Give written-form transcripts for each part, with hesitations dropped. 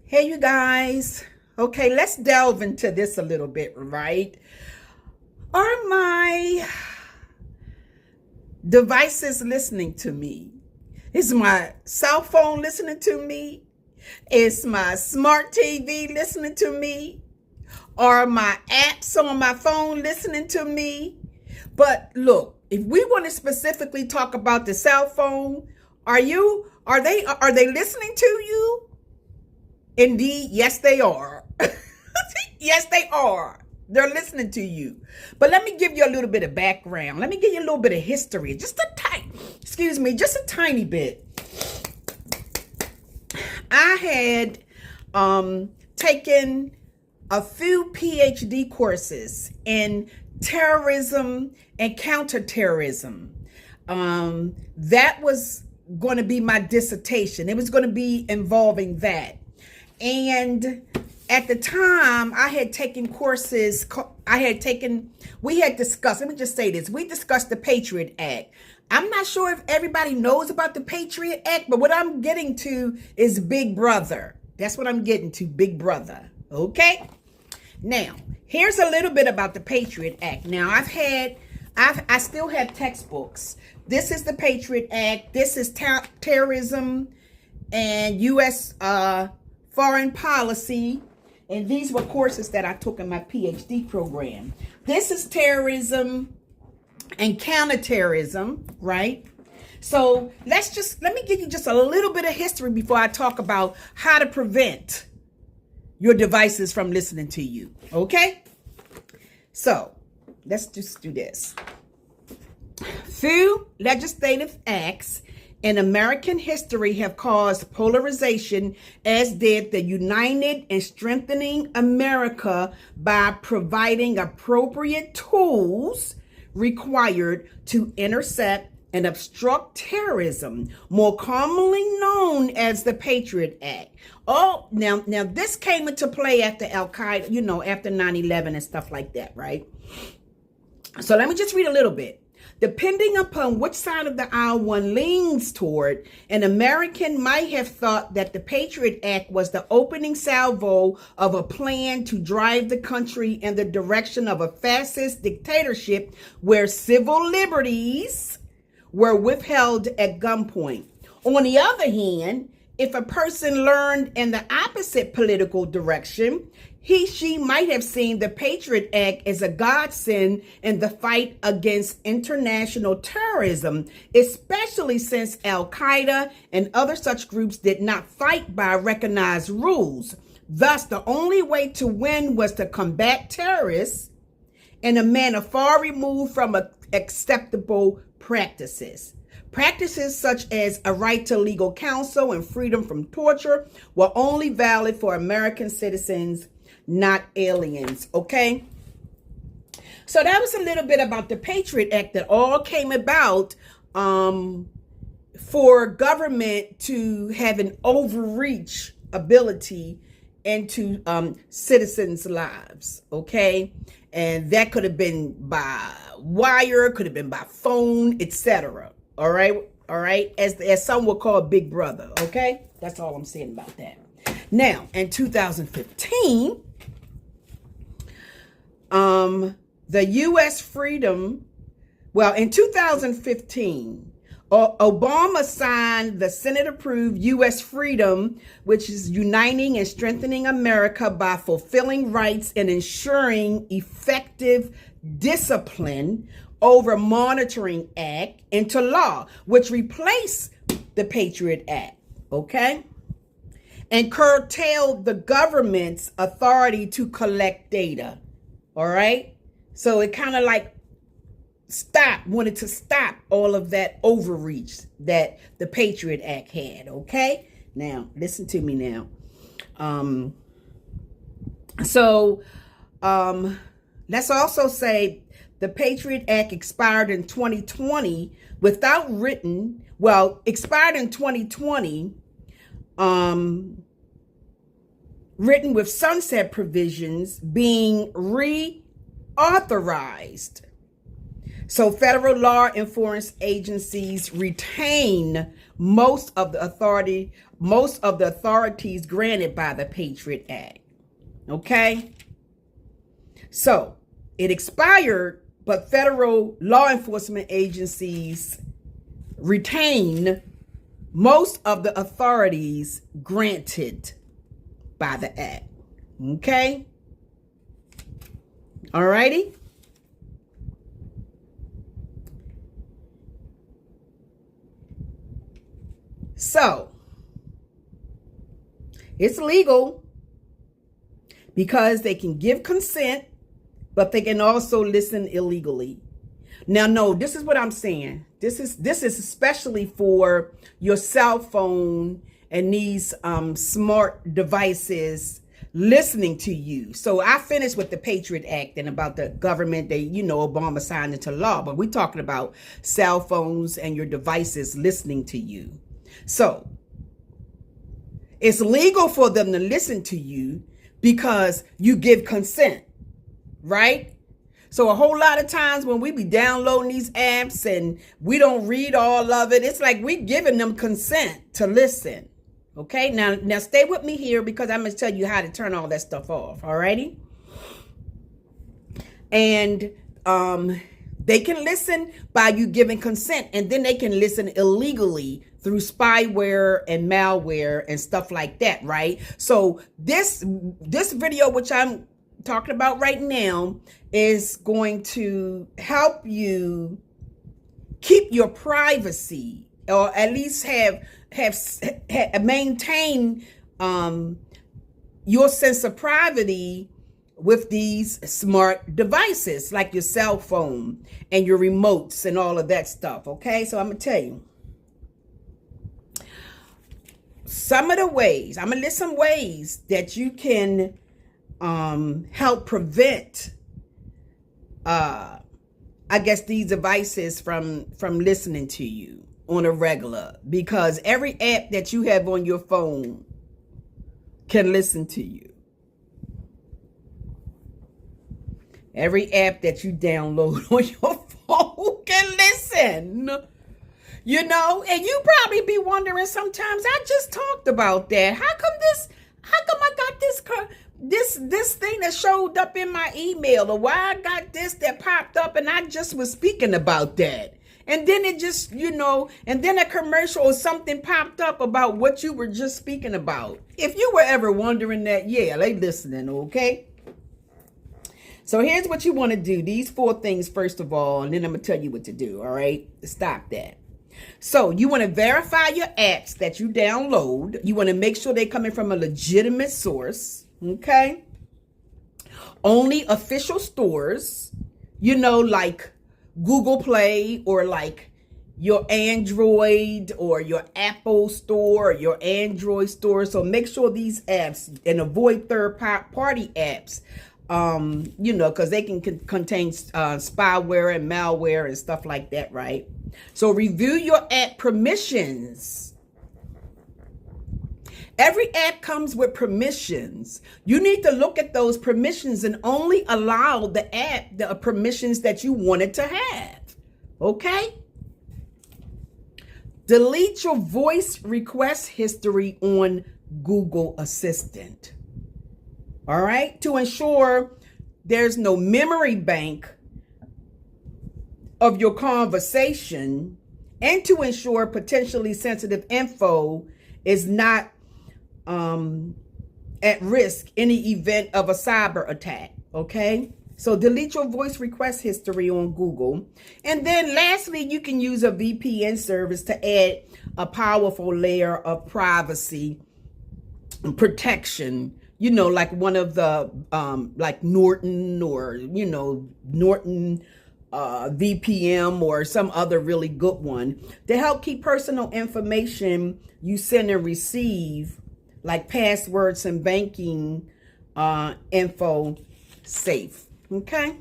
Hey, you guys. Okay, let's delve into this a little bit, right? Are my devices listening to me? Is my cell phone listening to me? Is my smart TV listening to me? Are my apps on my phone listening to me? But look, if we want to specifically talk about the cell phone, are they listening to you? Indeed, yes, they are. Yes, they are. They're listening to you. But let me give you a little bit of background. Let me give you a little bit of history. Just a tiny bit. I had taken a few PhD courses in terrorism and counterterrorism. That was going to be my dissertation. It was going to be involving that. And at the time, I had taken courses, we had discussed, let me just say this, we discussed the Patriot Act. I'm not sure if everybody knows about the Patriot Act, but what I'm getting to is Big Brother. That's what I'm getting to, Big Brother. Okay? Now, here's a little bit about the Patriot Act. Now, I still have textbooks. This is the Patriot Act. This is terrorism and U.S. Foreign policy, and these were courses that I took in my PhD program. This is terrorism and counterterrorism, right? So let me give you just a little bit of history before I talk about how to prevent your devices from listening to you, okay? So let's just do this. Few legislative acts in American history have caused polarization, as did the United and Strengthening America by providing appropriate tools required to intercept and obstruct terrorism, more commonly known as the Patriot Act. Oh, now this came into play after Al-Qaeda, after 9/11 and stuff like that, right? So let me just read a little bit. Depending upon which side of the aisle one leans toward, an American might have thought that the Patriot Act was the opening salvo of a plan to drive the country in the direction of a fascist dictatorship where civil liberties were withheld at gunpoint. On the other hand, if a person learned in the opposite political direction, she might have seen the Patriot Act as a godsend in the fight against international terrorism, especially since Al-Qaeda and other such groups did not fight by recognized rules. Thus, the only way to win was to combat terrorists in a manner far removed from acceptable practices. Practices such as a right to legal counsel and freedom from torture were only valid for American citizens, not aliens, okay? So that was a little bit about the Patriot Act that all came about for government to have an overreach ability into citizens' lives, okay? And that could have been by wire, could have been by phone, etc. All right, as some will call Big Brother, okay? That's all I'm saying about that. Now, in 2015, the U.S. in 2015, Obama signed the Senate-approved U.S. Freedom, which is uniting and strengthening America by fulfilling rights and ensuring effective discipline over Monitoring Act into law, which replaced the Patriot Act, okay? And curtailed the government's authority to collect data, all right? So it kind of like wanted to stop all of that overreach that the Patriot Act had, okay? Now, listen to me now. Let's also say the Patriot Act expired in 2020 expired in 2020, written with sunset provisions being reauthorized. So federal law enforcement agencies retain most of the authorities granted by the Patriot Act. Okay? So, it expired, but federal law enforcement agencies retain most of the authorities granted by the act. Okay? Alrighty? So, it's legal because they can give consent, but they can also listen illegally. Now, no, this is what I'm saying. This is especially for your cell phone and these smart devices listening to you. So I finished with the Patriot Act and about the government. Obama signed into law, but we're talking about cell phones and your devices listening to you. So it's legal for them to listen to you because you give consent, right? So a whole lot of times when we be downloading these apps and we don't read all of it, it's like we giving them consent to listen. Okay, now stay with me here because I'm going to tell you how to turn all that stuff off. Alrighty? And they can listen by you giving consent, and then they can listen illegally through spyware and malware and stuff like that, right? So this video, which I'm talking about right now, is going to help you keep your privacy, or at least maintain your sense of privacy with these smart devices like your cell phone and your remotes and all of that stuff. Okay, so I'm gonna tell you some of the ways. I'm gonna list some ways that you can help prevent these devices from listening to you on a regular, because every app that you have on your phone can listen to you. Every app that you download on your phone can listen. And you probably be wondering sometimes, I just talked about that. How come I got this thing that showed up in my email, or why I got this that popped up and I just was speaking about that. And then it just, and then a commercial or something popped up about what you were just speaking about. If you were ever wondering that, yeah, they listening, okay? So here's what you want to do. These 4 things, first of all, and then I'm going to tell you what to do, all right? Stop that. So you want to verify your apps that you download. You want to make sure they're coming from a legitimate source, okay? Only official stores, like Google Play, or like your Android or your Apple store, or your Android store. So make sure these apps, and avoid third-party apps, because they can contain spyware and malware and stuff like that, right? So review your app permissions. Every app comes with permissions. You need to look at those permissions and only allow the app the permissions that you want it to have. Okay? Delete your voice request history on Google Assistant. All right? To ensure there's no memory bank of your conversation, and to ensure potentially sensitive info is not at risk in the event of a cyber attack. Okay, so delete your voice request history on Google. And then lastly, you can use a VPN service to add a powerful layer of privacy and protection, like one of the like Norton, or Norton VPN, or some other really good one, to help keep personal information you send and receive, like passwords and banking info, safe. Okay.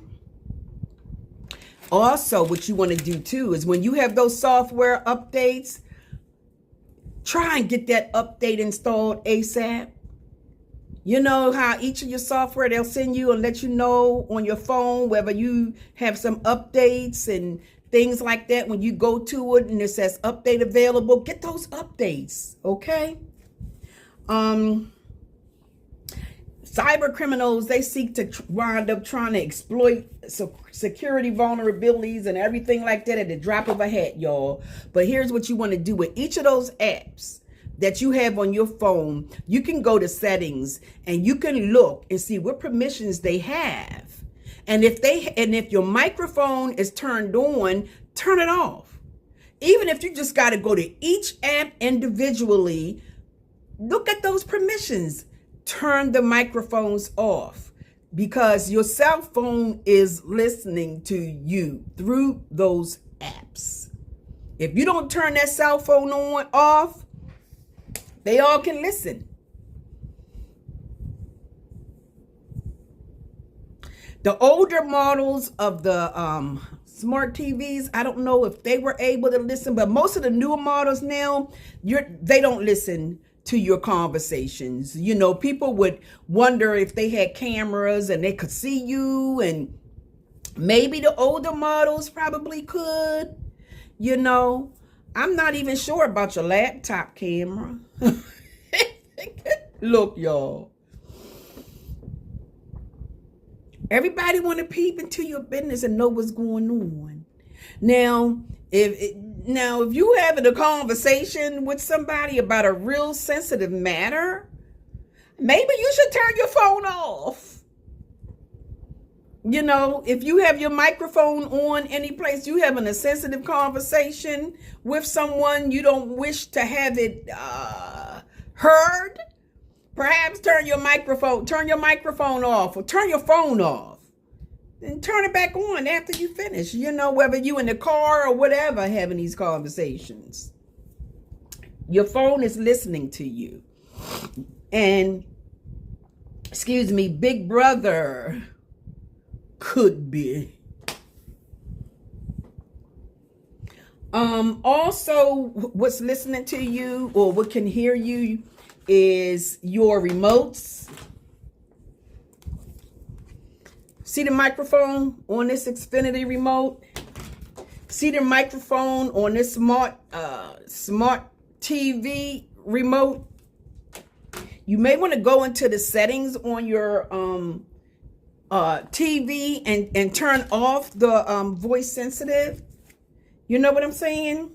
Also, what you want to do too is when you have those software updates, try and get that update installed ASAP. You know how each of your software, they'll send you and let you know on your phone whether you have some updates, and things like that. When you go to it and it says update available, get those updates, okay? Cyber criminals, they seek to wind up trying to exploit security vulnerabilities and everything like that at the drop of a hat, y'all. But here's what you want to do with each of those apps that you have on your phone. You can go to settings and you can look and see what permissions they have. And if your microphone is turned on, turn it off. Even if you just got to go to each app individually, look at those permissions. Turn the microphones off, because your cell phone is listening to you through those apps. If you don't turn that cell phone off, they all can listen. The older models of the smart TVs, I don't know if they were able to listen, but most of the newer models now, they don't listen to your conversations. You know, people would wonder if they had cameras and they could see you, and maybe the older models probably could. You know, I'm not even sure about your laptop camera. Look, y'all, everybody want to peep into your business and know what's going on. Now, if you having a conversation with somebody about a real sensitive matter, maybe you should turn your phone off. You know, if you have your microphone on any place, you having a sensitive conversation with someone, you don't wish to have it heard, perhaps turn your microphone off, or turn your phone off. And turn it back on after you finish, you know, whether you in the car or whatever having these conversations. Your phone is listening to you. And, excuse me, Big Brother could be. Also, what's listening to you or what can hear you is your remotes. See the microphone on this Xfinity remote? See the microphone on this smart TV remote? You may want to go into the settings on your TV and turn off the voice sensitive. You know what I'm saying?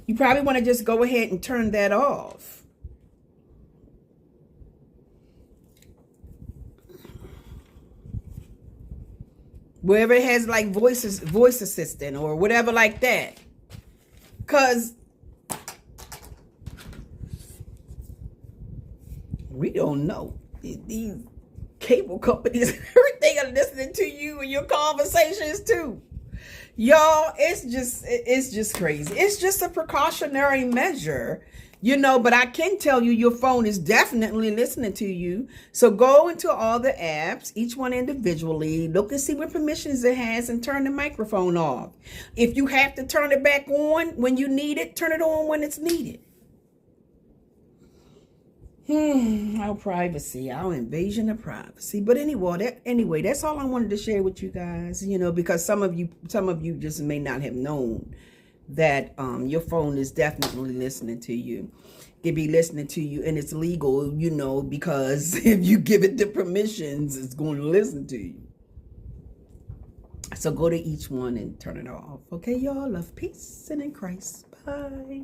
You probably want to just go ahead and turn that off. Wherever it has like voice assistant or whatever like that. Because we don't know. These cable companies and everything are listening to you and your conversations too. Y'all, it's just crazy. It's just a precautionary measure. You know, but I can tell you your phone is definitely listening to you. So go into all the apps, each one individually, look and see what permissions it has and turn the microphone off. If you have to turn it back on when you need it, turn it on when it's needed. Our privacy, our invasion of privacy. But anyway, that's all I wanted to share with you guys, you know, because some of you just may not have known that your phone is definitely listening to you. It be listening to you, and it's legal, you know, because if you give it the permissions, it's going to listen to you. So go to each one and turn it off. Okay, y'all? Love, peace, and in Christ. Bye.